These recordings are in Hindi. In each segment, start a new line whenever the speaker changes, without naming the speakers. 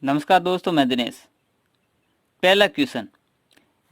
नमस्कार दोस्तों, मैं दिनेश। पहला क्वेश्चन,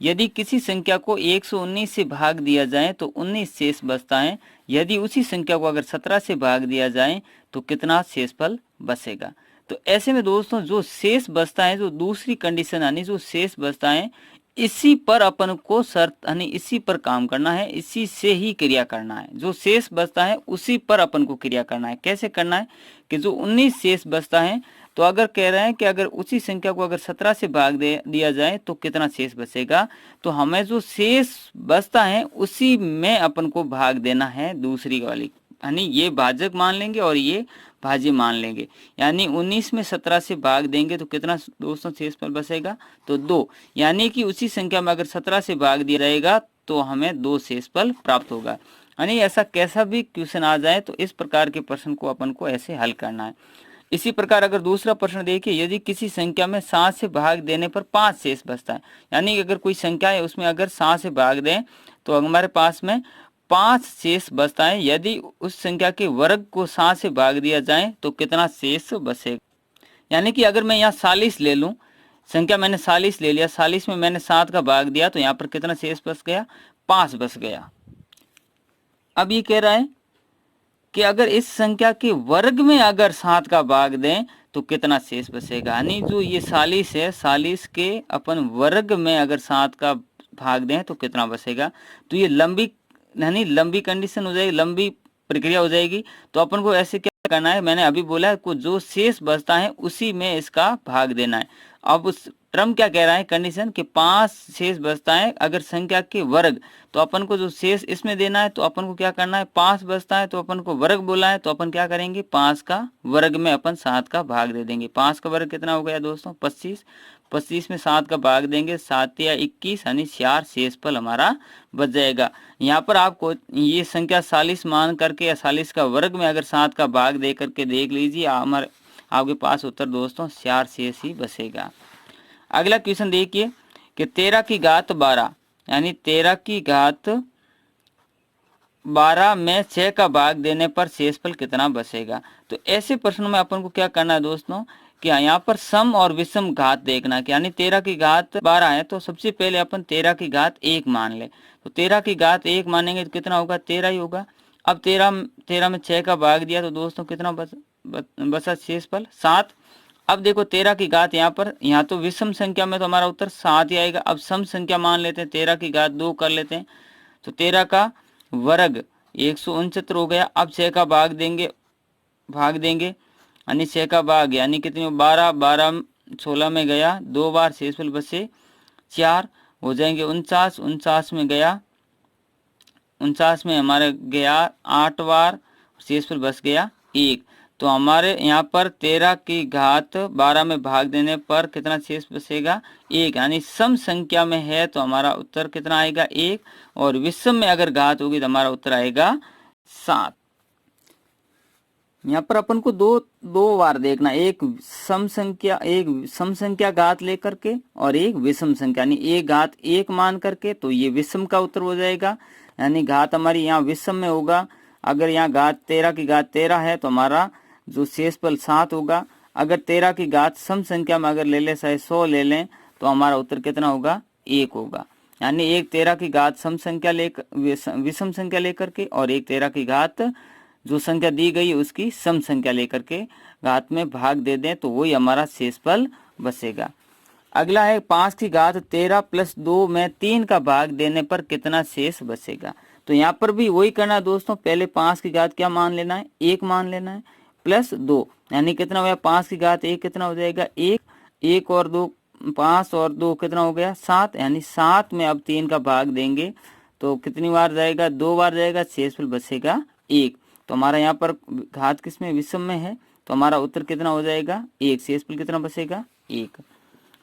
यदि किसी संख्या को 119 से भाग दिया जाए तो 19 शेष बचता है। यदि उसी संख्या को अगर 17 से भाग दिया जाए तो कितना शेषफल बचेगा। तो ऐसे में दोस्तों जो शेष बचता है, जो दूसरी कंडीशन यानी जो शेष बचता है, इसी पर अपन को शर्त यानी इसी पर काम करना है, इसी से ही क्रिया करना है। जो शेष बचता है उसी पर अपन को क्रिया करना है। कैसे करना है कि जो 19 शेष बचता है, तो अगर कह रहे हैं कि अगर उसी संख्या को अगर 17 से भाग दे दिया जाए तो कितना शेष बचेगा, तो हमें जो शेष बचता है उसी में अपन को भाग देना है दूसरी वाली, यानी ये भाजक मान लेंगे और ये भाज्य मान लेंगे। यानी 19 में 17 से भाग देंगे तो कितना दोस्तों शेषफल बचेगा, तो 2। यानी कि उसी संख्या में अगर 17 से भाग दिया जाएगा तो हमें 2 शेषफल प्राप्त होगा। यानी ऐसा कैसा भी क्वेश्चन आ जाए तो इस प्रकार के प्रश्न को अपन को ऐसे हल करना है। इसी प्रकार अगर दूसरा प्रश्न देखिए, यदि किसी संख्या में 7 से भाग देने पर 5 शेष बचता है, यानी अगर कोई संख्या है उसमें अगर 7 से भाग दें तो हमारे पास में 5 शेष बचता है। यदि उस संख्या के वर्ग को 7 से भाग दिया जाए तो कितना शेष बचेगा। यानी कि अगर मैं यहाँ 40 ले लूँ, संख्या मैंने 40 ले लिया, 40 में मैंने 7 का भाग दिया तो यहाँ पर कितना शेष बच गया, 5 बच गया। अब ये कह रहा है कि अगर इस संख्या के वर्ग में अगर 7 का भाग दें तो कितना शेष बचेगा। यानी जो ये 40 है, 40 के अपन वर्ग में अगर 7 का भाग दें तो कितना बचेगा। तो ये लंबी यानी लंबी कंडीशन हो जाएगी, लंबी प्रक्रिया हो जाएगी। तो अपन को ऐसे क्या करना है, मैंने अभी बोला है, जो शेष बचता है उसी में इसका भाग देना है। अब उस टर्म क्या कह रहा है, कंडीशन कि 5 शेष बचता है अगर संख्या के वर्ग, तो अपन को जो शेष इसमें देना है तो अपन को क्या करना है, 5 बचता है तो अपन को वर्ग बोला है तो अपन क्या करेंगे, 5 का वर्ग में अपन 7 का भाग दे देंगे। 5 का वर्ग कितना हो गया दोस्तों, 25। 25 में 7 का भाग देंगे, 7 या 21 यानी 4 शेषफल हमारा बच जाएगा। यहाँ पर आपको ये संख्या 40 मान करके या 40 का वर्ग में अगर 7 का भाग दे करके देख लीजिए, हमारे आपके पास उत्तर दोस्तों 4 शेष ही बचेगा। अगला क्वेश्चन देखिए कि 13 की घात 12 यानी 13 की घात 12 में 6 का भाग देने पर शेषफल कितना बचेगा। तो ऐसे प्रश्नों में अपन को क्या करना है दोस्तों कि यहाँ पर सम और विषम घात देखना कि यानी 13 की घात 12 है तो सबसे पहले अपन 13 की घात 1 मान ले। तो 13 की घात 1 मानेंगे तो कितना होगा, 13 ही होगा। अब 13 में 6 का भाग दिया तो दोस्तों कितना बचा शेषफल, 7। अब देखो 13 की घात यहाँ तो विषम संख्या में तो हमारा उत्तर 7 ही आएगा। अब सम संख्या मान लेते हैं, 13 की घात 2 कर लेते हैं तो 13 का वर्ग 169 हो गया। अब 6 का भाग देंगे यानी 6 का भाग यानी कितनी 12, 12 16 में गया, 2 बार शेषफल बचे 4 हो जाएंगे 49, 49 में गया, 49 में हमारे गया 8 बार, शेषफल बच गया 1। तो हमारे यहाँ पर 13 की घात 12 में भाग देने पर कितना शेष बचेगा, 1। यानी सम संख्या में है तो हमारा उत्तर कितना आएगा, 1। और विषम में अगर घात होगी तो हमारा उत्तर आएगा 7। यहाँ पर अपन को दो बार देखना, एक सम संख्या घात लेकर के और एक विषम संख्या, यानी एक घात 1 मान करके तो ये विषम का उत्तर हो जाएगा। यानी घात हमारी यहाँ विषम में होगा। अगर यहाँ घात 13 की घात 13 है तो हमारा जो शेषफल 7 होगा। अगर 13 की घात सम संख्या में अगर ले ले, चाहे 100 ले लें, तो हमारा उत्तर कितना होगा, 1 होगा। यानी एक 13 की घात सम संख्या लेकर विषम संख्या लेकर के और एक 13 की घात जो संख्या दी गई उसकी सम संख्या लेकर के घात में भाग दे दें तो वही हमारा शेषफल बचेगा। अगला है 5 की घात 13 प्लस 2 में 3 का भाग देने पर कितना शेष बचेगा। तो यहाँ पर भी वही करना दोस्तों, पहले 5 की घात क्या मान लेना है, 1 मान लेना है, प्लस 2 यानी कितना हो गया, 5 की घात 1 कितना हो जाएगा, 1। 1 और 2 5 और 2 कितना हो गया, 7। यानी 7 में अब 3 का भाग देंगे तो कितनी बार जाएगा, 2 बार जाएगा, शेषफल बचेगा 1। तो हमारा यहाँ पर घात किसमें, विषम में है, तो हमारा उत्तर कितना हो जाएगा, 1। शेषफल कितना बचेगा, 1।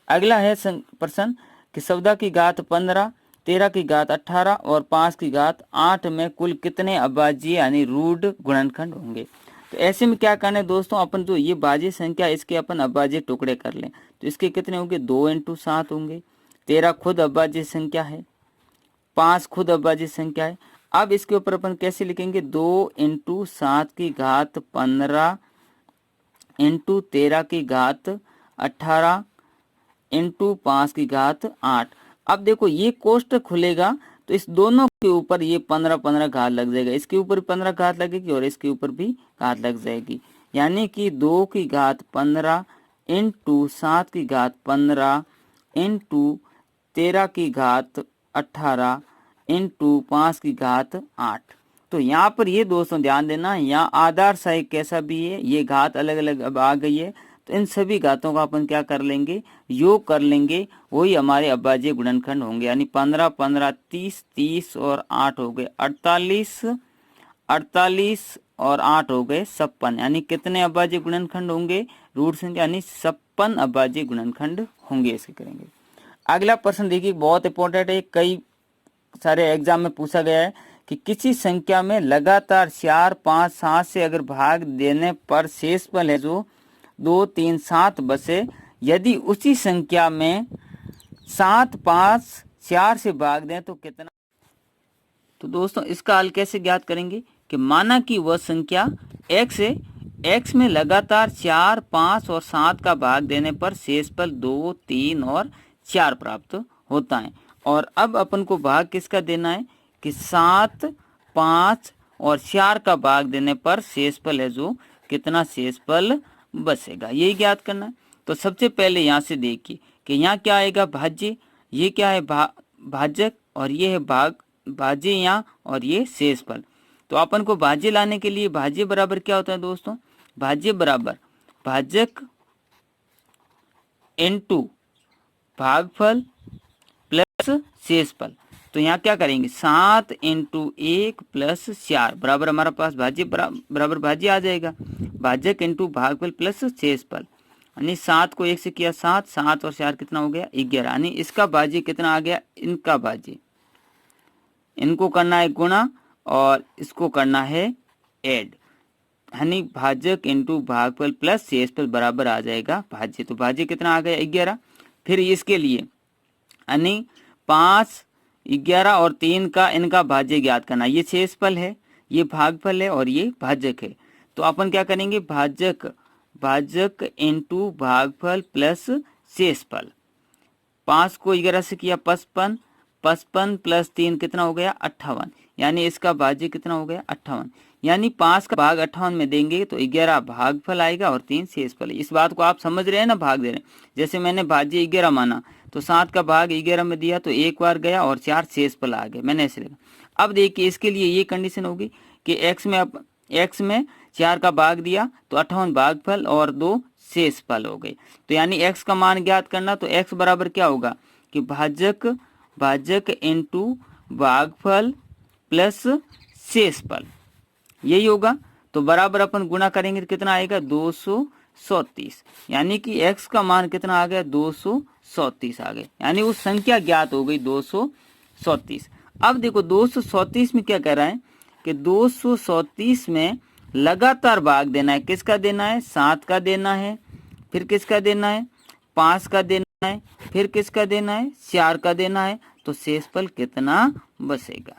अगला है प्रश्न कि 14 की घात 15, 13 की घात 18 और 5 की घात 8 में कुल कितने अभाज्य यानी रूढ़ गुणनखंड होंगे। तो ऐसे में क्या करना है दोस्तों, अपन जो ये भाज्य संख्या इसके अपन अभाज्य टुकड़े कर लें तो इसके कितने होंगे, 2 × 7 होंगे। 13 खुद अभाज्य संख्या है, 5 खुद अभाज्य संख्या है। अब इसके ऊपर अपन कैसे लिखेंगे, 2 × 7 की घात 15 × 13 की घात 18 इंटू 5 की घात 8। अब देखो ये कोष्टक खुलेगा तो इस दोनों के ऊपर ये 15 घात लग जाएगा, इसके ऊपर 15 घात लगेगी और इसके ऊपर भी घात लग जाएगी, यानी कि 2 की घात 15 इंटू 7 की घात 15 इंटू 13 की घात 18 इंटू 5 की घात 8। तो यहाँ पर ये दोस्तों ध्यान देना, यहाँ आधार सहायक कैसा भी है, ये घात अलग अलग अब आ गई है, तो इन सभी घातों का अपन क्या कर लेंगे, योग कर लेंगे, वही हमारे अभाज्य गुणनखंड होंगे। यानी 15 15 30 30 और 8 हो गए 48 48 और 8 हो गए 56। यानी कितने अभाज्य गुणनखंड होंगे, रूट संख्या यानी 56 अभाज्य गुणनखंड होंगे। ऐसे करेंगे। अगला प्रश्न देखिए, बहुत इंपॉर्टेंट है, कई सारे एग्जाम में पूछा गया है कि किसी संख्या में लगातार 4 5 7 से अगर भाग देने पर शेषफल है जो 2 3 7 बचे, यदि उसी संख्या में 7 5 4 से भाग दें तो कितना। तो दोस्तों इसका हल कैसे ज्ञात करेंगे कि माना कि वह संख्या x है, x में लगातार 4 5 और 7 का भाग देने पर शेषफल 2 3 और 4 प्राप्त होता है। और अब अपन को भाग किसका देना है कि 7 5 और 4 का भाग देने पर शेषफल है जो कितना शेषफल बचेगा, यही ज्ञात करना है। तो सबसे पहले यहाँ से देखिए कि यहाँ क्या आएगा, भाज्य, ये क्या है भाजक, और ये है भाज्य यहाँ, और ये शेषफल। तो अपन को भाज्य लाने के लिए भाज्य बराबर क्या होता है दोस्तों, भाज्य बराबर भाजक इनटू भागफल प्लस शेषफल। तो यहाँ क्या करेंगे, 7 इंटू 1 प्लस 4 बराबर हमारा पास भाज्य बराबर भाज्य आ जाएगा, भाजक इंटू भागफल प्लस शेषफल। यानी 7 को 1 से किया 7, 7 और 4 कितना हो गया 11। यानी इसका भाज्य कितना आ गया, इनका भाज्य, इनको करना है गुणा और इसको करना है ऐड, यानी भाजक इंटू भागफल प्लस शेषफल बराबर आ जाएगा भाज्य। तो भाज्य कितना आ गया 11। फिर इसके लिए यानी 5 11 और 3 का इनका भाज्य ज्ञात करना, ये शेषफल है, ये भागफल है और ये भाजक है। तो अपन क्या करेंगे, भाजक इंटू भागफल प्लस शेषफल। 5 को 11 से किया 55, 55 प्लस 3 कितना हो गया 58, यानी इसका भाज्य कितना हो गया 58। यानी 5 का भाग 58 में देंगे तो 11 भागफल आएगा और 3 शेषफल। इस बात को आप समझ रहे हैं ना, भाग दे रहे हैं। जैसे मैंने भाज्य 11 माना तो 7 का भाग 11 में दिया तो एक बार गया और 4 शेषफल आ गए, मैंने ऐसे लिखा। अब देखिए इसके लिए ये कंडीशन होगी कि x में 4 का भाग दिया तो 58 भागफल और 2 शेषफल हो गए। तो यानी x का मान ज्ञात करना, तो x बराबर क्या होगा कि भाजक इंटू भागफल प्लस शेषफल, यही होगा। तो बराबर अपन गुणा करेंगे तो कितना आएगा 234, यानी कि x का मान कितना आ गया 234 आ गए, यानी वो संख्या ज्ञात हो गई 234। अब देखो 234 में क्या कह रहा है कि 234 में लगातार भाग देना है, किसका देना है 7 का देना है, फिर किसका देना है 5 का देना है, फिर किसका देना है 4 का देना है। तो शेषफल कितना बचेगा,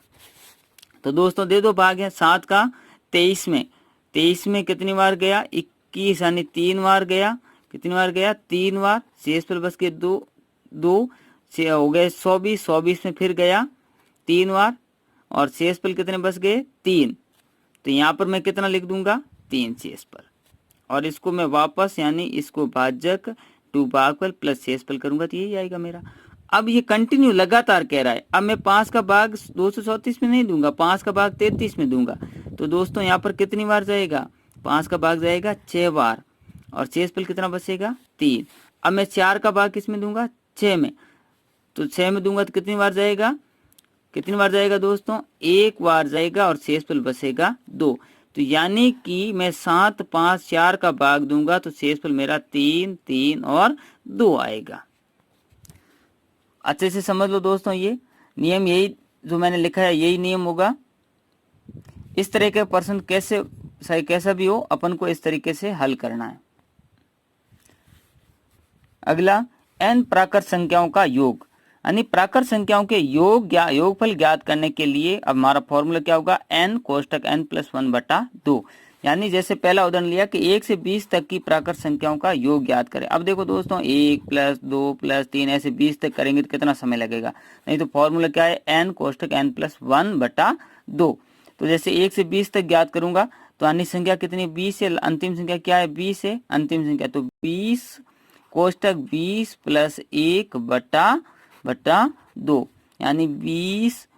तो दोस्तों दे दो भाग है 7 का 23 में कितनी बार गया 21, यानी 3 बार गया, कितनी बार गया 3 बार, शेषफल बस के 2 से हो गए 24 में फिर गया 3 बार और शेषफल कितने बच गए 3। तो यहाँ पर मैं कितना लिख दूंगा 3 शेषफल, और इसको मैं वापस यानी इसको भाजक टू भागफल प्लस शेषफल करूंगा तो यही आएगा मेरा। अब ये कंटिन्यू लगातार कह रहा है, अब मैं 5 का भाग 234 में नहीं दूंगा, 5 का भाग 33 में दूंगा। तो दोस्तों यहाँ पर कितनी बार जाएगा 5 का भाग जाएगा 6 बार और शेषफल कितना बचेगा 3। अब मैं 4 का भाग किस में दूंगा 6 में, तो 6 में दूंगा तो कितनी बार जाएगा दोस्तों 1 बार जाएगा और शेषफल बचेगा 2। तो यानी कि मैं 7 5 4 का भाग दूंगा तो शेषफल मेरा 3 3 और 2 आएगा। अच्छे से समझ लो दोस्तों, ये नियम यही जो मैंने लिखा है यही नियम होगा। इस तरह के प्रश्न कैसा भी हो अपन को इस तरीके से हल करना है। अगला n प्राकृत संख्याओं का योग, यानी प्राकृत संख्याओं के योगफल ज्ञात करने के लिए अब हमारा फॉर्मूला क्या होगा n कोष्टक n+1/2, यानी जैसे पहला उदाहरण लिया कि 1 से 20 तक की प्राकृत संख्याओं का योग ज्ञात करें। अब देखो दोस्तों 1 + 2 + 3 ऐसे 20 तक करेंगे तो कितना समय लगेगा, नहीं तो फॉर्मूला क्या है n कोष्ठक n + 1/2। तो जैसे 1 से 20 तक ज्ञात करूंगा तो अन्य संख्या कितनी 20 है, अंतिम संख्या क्या है 20 है अंतिम संख्या, तो 20 कोष्ठक 20 + 1/2 यानी 20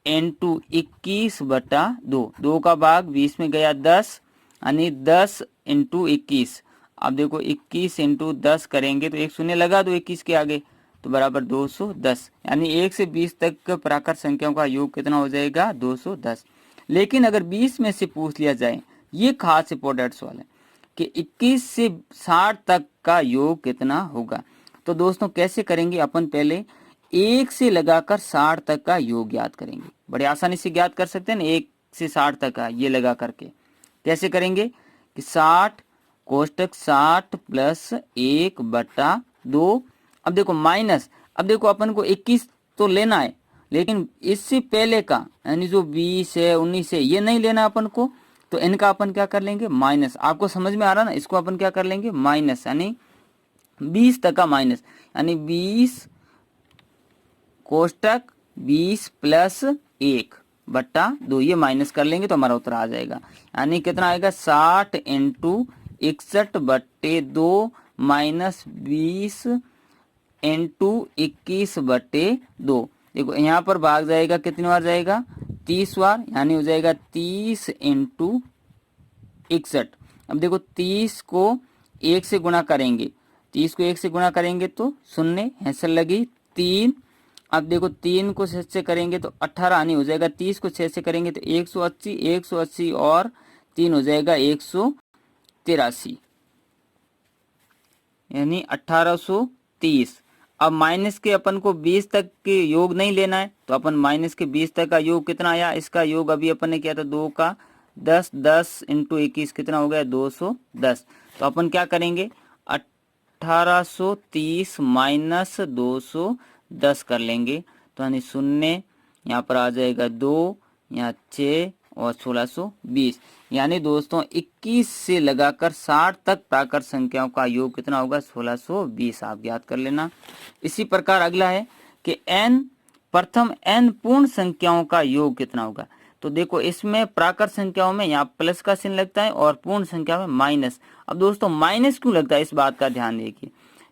× 21/2। 2 का भाग 20 में गया 10 यानी 10 × 21। अब देखो 21 × 10 करेंगे तो एक शून्य लगा दो 21 के आगे तो बराबर 210, यानी 1 से 20 तक प्राकृत संख्याओं का योग कितना हो जाएगा 210। लेकिन अगर 20 में से पूछ लिया जाए, ये खास इंपॉर्टेंट सवाल है कि 21 से 60 तक का योग कितना होगा। तो दोस्तों कैसे करेंगे अपन, पहले 1 से लगाकर 60 तक का योग ज्ञात करेंगे। बड़े आसानी से ज्ञात कर सकते हैं ना 1 से 60 तक का, ये लगा करके कैसे करेंगे कि 60 कोष्ठक 60 + 1/2। अब देखो माइनस, अब देखो अपन को 21 तो लेना है लेकिन इससे पहले का यानी जो 20 है 19 है ये नहीं लेना अपन को, तो इनका अपन क्या कर लेंगे माइनस। आपको समझ में आ रहा ना, इसको अपन क्या कर लेंगे माइनस, यानी 20 तक का माइनस, यानी 20 कोष्ठक 20 + 1/2 ये माइनस कर लेंगे तो हमारा उत्तर आ जाएगा। यानी कितना आएगा 60 × 61/2 -20 × 21/2। देखो यहाँ पर भाग जाएगा कितनी बार जाएगा 30 बार, यानी हो जाएगा 30 × 61। अब देखो 30 को 1 से गुणा करेंगे, 30 को 1 से गुणा करेंगे तो शून्य हैंसल लगी 3। अब देखो 3 को 6 से करेंगे तो 18 यानी हो जाएगा, 30 को 6 से करेंगे तो 180, 180 और 3 हो जाएगा 183 यानी 1830। अब माइनस के अपन को 20 तक के योग नहीं लेना है तो अपन माइनस के 20 तक का योग कितना आया, इसका योग अभी अपन ने किया था 2 का 10, 10 × 21 कितना हो गया 210। तो अपन क्या करेंगे 1830 - 210 कर लेंगे तो यानी शून्य यहाँ पर आ जाएगा 2, यहाँ 6 और 1620। यानी दोस्तों 21 से लगाकर 60 तक प्राकृत संख्याओं का योग कितना होगा 1620, आप ज्ञात कर लेना। इसी प्रकार अगला है कि n प्रथम n पूर्ण संख्याओं का योग कितना होगा। तो देखो इसमें प्राकृत संख्याओं में यहाँ प्लस का चिन्ह लगता है और पूर्ण संख्या में माइनस। अब दोस्तों माइनस क्यों लगता है इस बात का ध्यान देखिए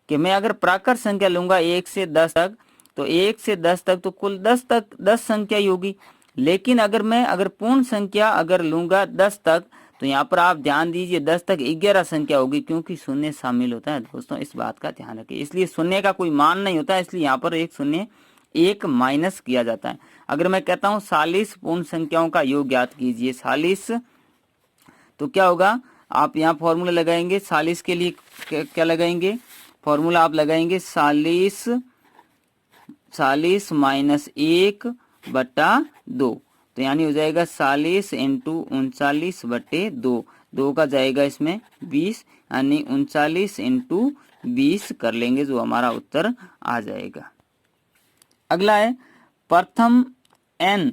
कि मैं अगर प्राकृत संख्या लूंगा 1 से 10 तक तो 1 से 10 तक तो कुल 10 संख्या ही होगी, लेकिन अगर पूर्ण संख्या अगर लूंगा 10 तक तो यहाँ पर आप ध्यान दीजिए 10 तक 11 संख्या होगी क्योंकि शून्य शामिल होता है दोस्तों, इस बात का ध्यान रखिए। इसलिए शून्य का कोई मान नहीं होता है, इसलिए यहाँ पर एक शून्य एक माइनस किया जाता है। अगर मैं कहता हूँ 40 पूर्ण संख्याओं का योग ज्ञात कीजिए 40, तो क्या होगा आप यहाँ फॉर्मूला लगाएंगे 40 के लिए क्या लगाएंगे फॉर्मूला आप लगाएंगे 40 -1/2 तो यानी हो जाएगा 40 × 39/2। 2 का जाएगा इसमें 20 यानी 39 × 20 कर लेंगे जो हमारा उत्तर आ जाएगा। अगला है प्रथम n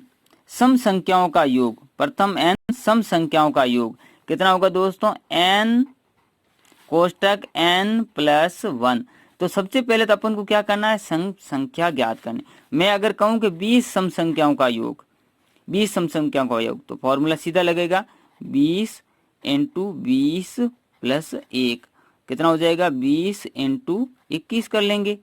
सम संख्याओं का योग। प्रथम n सम संख्याओं का योग कितना होगा दोस्तों n कोष्ठक n + 1। तो सबसे पहले तो अपन को क्या करना है सम संख्या ज्ञात करनी। मैं अगर कहूं कि 20 सम संख्याओं का योग, 20 सम संख्याओं का योग तो फॉर्मूला सीधा लगेगा 20 × 20 + 1 कितना हो जाएगा 20 × 21 कर लेंगे,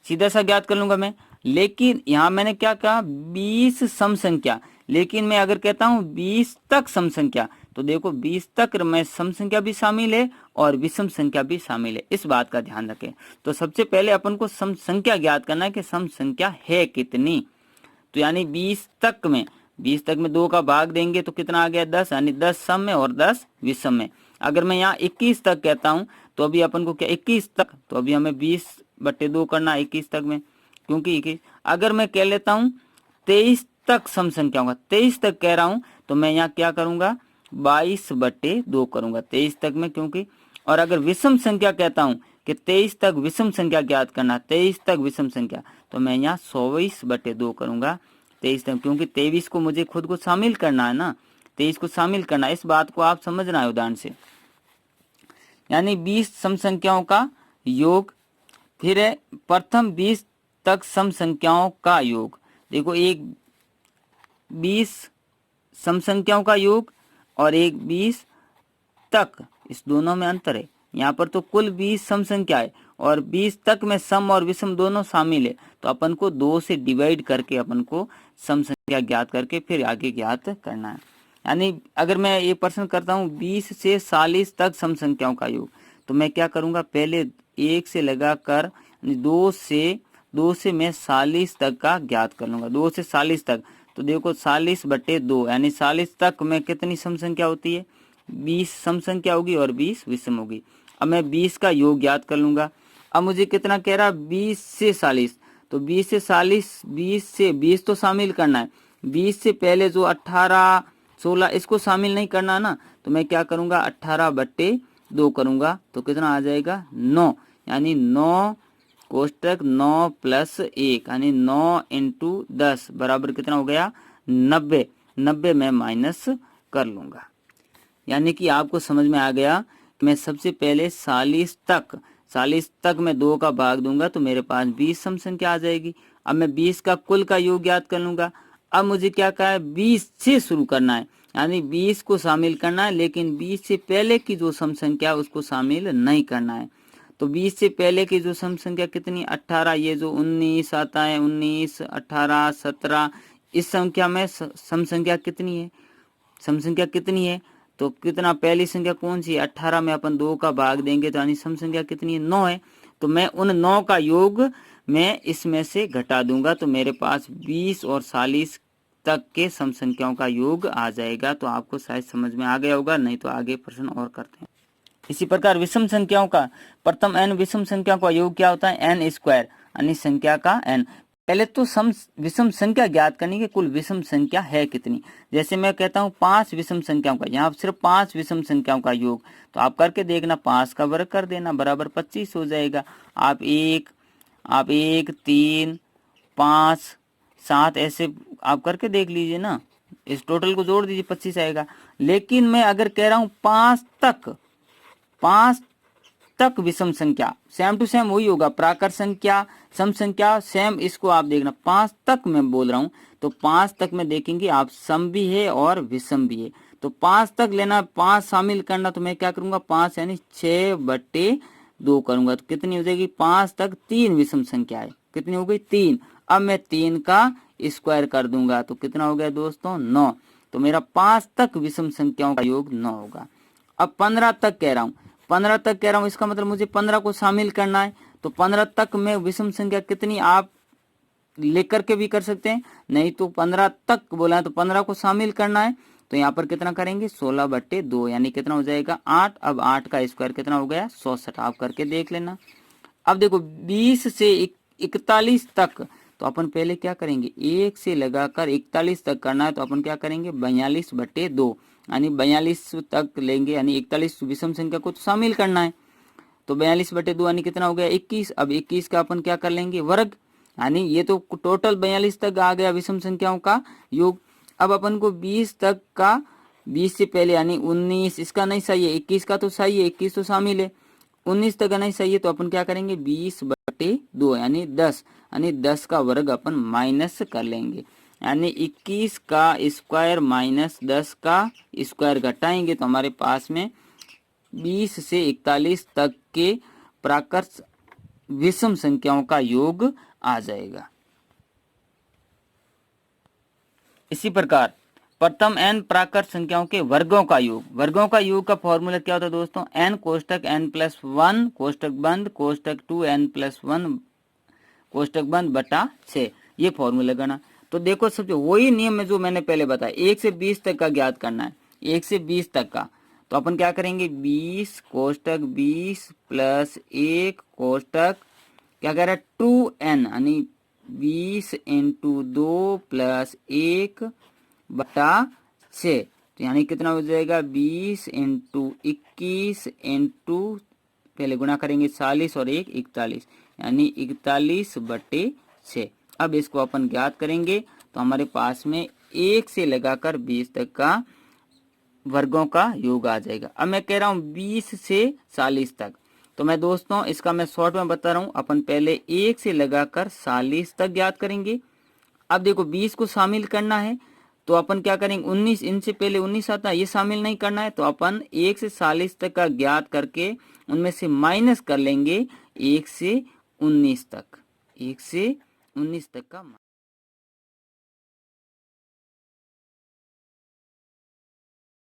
सीधा सा ज्ञात कर लूंगा मैं। लेकिन यहाँ मैंने क्या कहा 20 सम संख्या, लेकिन मैं अगर कहता हूँ 20 तक सम संख्या तो देखो 20 तक में सम संख्या भी शामिल है और विषम संख्या भी शामिल है, इस बात का ध्यान रखें। तो सबसे पहले अपन को सम संख्या ज्ञात करना है कि सम संख्या है कितनी। तो यानी 20 तक में 2 का भाग देंगे तो कितना आ गया 10, यानी 10 सम में और 10 विषम में। अगर मैं यहाँ 21 तक कहता हूँ तो अभी अपन को क्या 21 तक, तो अभी हमें 20/2 करना 21 तक में, क्योंकि 21। अगर मैं कह लेता हूँ 23 तक सम संख्या होगा, 23 तक कह रहा हूँ तो मैं यहाँ क्या करूंगा 22/2 करूंगा 23 तक में, क्योंकि। और अगर विषम संख्या कहता हूँ कि 23 तक विषम संख्या ज्ञात करना, 23 तक विषम संख्या, तो मैं यहाँ 24/2 करूंगा 23 तक, क्योंकि 23 को मुझे खुद को शामिल करना है ना। 23 को शामिल करना, इस बात को आप समझना है उदाहरण से। यानी 20 सम संख्याओं का योग, फिर है प्रथम 20 तक सम संख्याओं का योग। देखो एक 20 सम संख्याओं का योग और एक 20 तक, इस दोनों में अंतर है। यहाँ पर तो कुल 20 सम संख्या है और 20 तक में सम और विषम दोनों शामिल है, तो अपन को 2 से डिवाइड करके अपन को सम संख्या ज्ञात करके फिर आगे ज्ञात करना है। यानी अगर मैं ये प्रश्न करता हूँ 20 से 40 तक सम संख्याओं का योग, तो मैं क्या करूंगा, पहले 1 से लगाकर 2 से मैं 40 तक का ज्ञात कर लूंगा। 2 से 40 तक, तो देखो 40/2 यानी 40 तक में कितनी सम संख्या होती है, 20 सम संख्या होगी और 20 विषम होगी। अब मैं 20 का योग ज्ञात कर लूंगा। अब मुझे कितना कह रहा, 20 से 40, तो 20 से 40, 20 तो शामिल करना है। 20 से पहले जो 18, 16 इसको शामिल नहीं करना ना, तो मैं क्या करूंगा, 18/2 करूंगा, तो कितना आ जाएगा 9, यानी 9 कोष्टक 9 + 1 यानी 9 × 10 बराबर कितना हो गया 90। 90 में माइनस कर लूंगा। यानी कि आपको समझ में आ गया। मैं सबसे पहले 40 तक मैं 2 का भाग दूंगा तो मेरे पास 20 सम संख्या आ जाएगी। अब मैं 20 का कुल का योग ज्ञात कर लूंगा। अब मुझे क्या कहा है, 20 से शुरू करना है, यानी 20 को शामिल करना है, लेकिन 20 से पहले की जो सम संख्या उसको शामिल नहीं करना है। तो 20 से पहले की जो सम संख्या कितनी, 18, ये जो 19 आता है, 19, 18, 17, इस संख्या में सम संख्या कितनी है, सम संख्या कितनी है, तो कितना पहली संख्या कौन सी है, 18 में अपन 2 का भाग देंगे तो यानी सम संख्या कितनी है, 9 है। तो मैं उन 9 का योग मैं इसमें से घटा दूंगा, तो मेरे पास 20 और 40 तक के सम संख्याओं का योग आ जाएगा। तो आपको शायद समझ में आ गया होगा, नहीं तो आगे प्रश्न और करते हैं। इसी प्रकार विषम संख्याओं का प्रथम n विषम संख्या का योग क्या होता है, n² यानी संख्या का n। पहले तो विषम संख्या ज्ञात करनी है, कुल विषम संख्या है कितनी। जैसे मैं कहता हूँ 5 विषम संख्याओं का, यहाँ सिर्फ 5 विषम संख्याओं का योग, तो आप करके देखना, 5 का वर्ग कर देना बराबर 25 हो जाएगा। आप 1, 3, 5, 7 ऐसे आप करके देख लीजिए ना, इस टोटल को जोड़ दीजिए 25 आएगा। लेकिन मैं अगर कह रहा हूँ 5 तक विषम संख्या, सेम टू सेम वही होगा, प्राकृत संख्या सम संख्या सेम, इसको आप देखना 5 तक मैं बोल रहा हूं, तो 5 तक में देखेंगे आप सम भी है और विषम भी है। तो 5 तक लेना, 5 शामिल करना, तो मैं क्या करूंगा 5 यानी 6/2 करूंगा, तो कितनी हो जाएगी, 5 तक 3 विषम संख्या है, कितनी हो गई 3। अब मैं 3 का स्क्वायर कर दूंगा तो कितना हो गया दोस्तों 9। तो मेरा 5 तक विषम संख्याओं का योग 9 होगा। अब 15 तक कह रहा हूं, 15 तक कह रहा हूं, इसका मतलब मुझे 15 को शामिल करना है। तो 15 तक में विषम संख्या कितनी आप लेकर के भी कर सकते हैं, नहीं तो 15 तक बोला है तो 15 को शामिल करना है, तो यहाँ पर कितना करेंगे 16/2 यानी कितना हो जाएगा 8। अब 8 का स्क्वायर कितना हो गया 64, आप करके देख लेना। अब देखो 20 से 41 तक, तो अपन पहले क्या करेंगे, 1 से लगाकर 41 तक करना है, तो अपन क्या करेंगे 42/2 यानी 42 तक लेंगे, यानी 41 विषम संख्या को तो शामिल करना है, तो 42/2 यानी कितना हो गया 21। अब 21 का अपन क्या कर लेंगे वर्ग, यानी ये तो टोटल 42 तक आ गया विषम संख्याओं का योग। अब अपन को 20 तक का, 20 से पहले यानी 19 इसका नहीं सही है, 21 का तो सही है, 21 तो शामिल है, 19 तक नहीं सही है, तो अपन क्या करेंगे 20/2 यानी 10, यानी 10 का वर्ग अपन माइनस कर लेंगे, यानी 21 का स्क्वायर माइनस 10 का स्क्वायर घटाएंगे, तो हमारे पास में 20 से 41 तक के प्राकृत विषम संख्याओं का योग आ जाएगा। इसी प्रकार प्रथम n प्राकृत संख्याओं के वर्गों का योग का फॉर्मूला क्या होता है दोस्तों, n कोष्टक n+1 कोष्टक बंद कोष्टक 2n+1 कोष्टक बंद बटा 6, ये फॉर्मूला लगाना। तो देखो सबसे वही नियम है जो मैंने पहले बताया, 1 से 20 तक का ज्ञात करना है, 1 से 20 तक का, तो अपन क्या करेंगे 20 कोष्टक 20 + 1 कोष्टक क्या कह रहा है 2n यानी 20 × 2 + 1 बटा 6, तो यानी कितना हो जाएगा 20 × 21 × पहले गुणा करेंगे 40 और 1 41 यानी 41/6। अब इसको अपन ज्ञात करेंगे, तो हमारे पास में 1 से लगाकर 20 तक का वर्गों का योग आ जाएगा। अब मैं कह रहा हूँ 20 से 40 तक, तो मैं दोस्तों इसका मैं शॉर्ट में बता रहा हूँ। अपन पहले 1 से लगाकर 40 तक ज्ञात करेंगे। अब देखो 20 को शामिल करना है तो अपन क्या करेंगे, 19, इनसे पहले 19 आता है, ये शामिल नहीं करना है तो अपन 1 से 40 तक का ज्ञात करके उनमें से माइनस कर लेंगे 1 से 19 तक, 1 से 19 तक का।